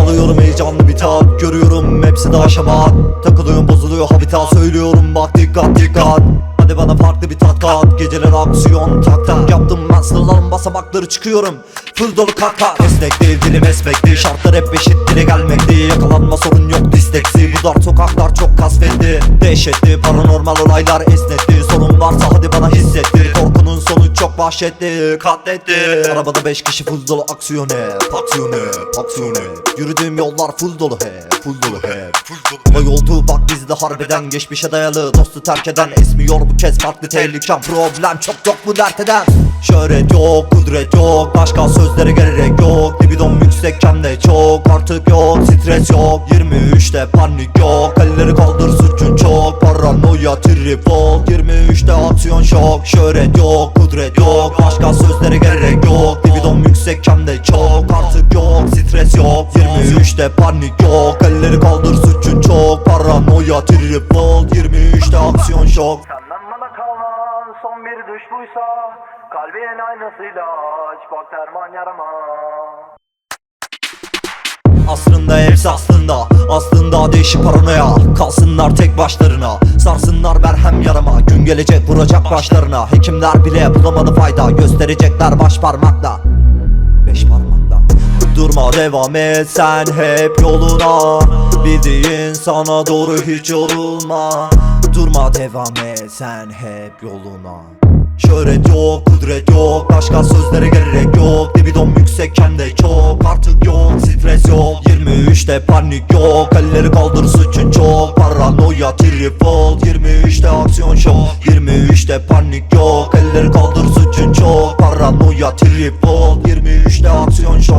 Alıyorum heyecanlı bir tat, görüyorum hepsi daha şamat. Takılıyorum bozuluyor habitat, söylüyorum bak dikkat dikkat. Hadi bana farklı bir tat kat, geceler aksiyon tak tak. Yaptım ben sırlarım basamakları çıkıyorum, full dolu kat kat. Esnek değil dilim esmekti, şartlar hep eşit dile gelmekti. Yakalanma sorun yok disteksi, bu dar sokaklar çok kasvetli. Dehşetli paranormal olaylar esnetti, sorun varsa hadi bana hissetti. Korkunun sonu çok vahşetli, katletti. Arabada 5 kişi full dolu aksiyon hep, aksiyon hep, aksiyon hep. Yürüdüğüm yollar full dolu hep, full dolu hep, full dolu. Olay oldu bak bizde harbiden, geçmişe dayalı dostu terk eden. Esmiyor bu kez farklı tehlikem, problem çok yok bu dert eden. Şöhret yok, kudret yok, başka sözlere gerek yok. Libidom yüksekken de çok, artık yok, stres yok. 23'te panik yok, elleri kaldır suçun çok. Paranoya trip ol, 23'te aksiyon şok. Şöhret yok, kudret yok, başka sözlere gerek yok. Libidom yüksekken de çok, artık yok, stres yok. 23'te panik yok, elleri kaldır suçun çok. Paranoya trip ol, 23'te aksiyon şok. Senden bana kalan son bir düş buysa, kalbin aynasıyla aç bak derman yarama. Aslında hepsi aslında değişik paranoya. Kalsınlar tek başlarına, sarsınlar merhem yarama. Gün gelecek vuracak başlarına, hekimler bile bulamadı fayda. Gösterecekler baş parmakla, 5 parmakla. Durma devam et sen hep yoluna, bildiğin sana doğru hiç yorulma. Durma devam et sen hep yoluna. Şöhret yok, kudret yok, başka sözlere gerek yok. Libidom yüksekken de çok, artık yok, stres yok. 23'te panik yok, elleri kaldır suçun çok. Paranoya trip ol, 23'te aksiyon şok. 23'te panik yok, elleri kaldır suçun çok. Paranoya trip ol, 23'te aksiyon şok.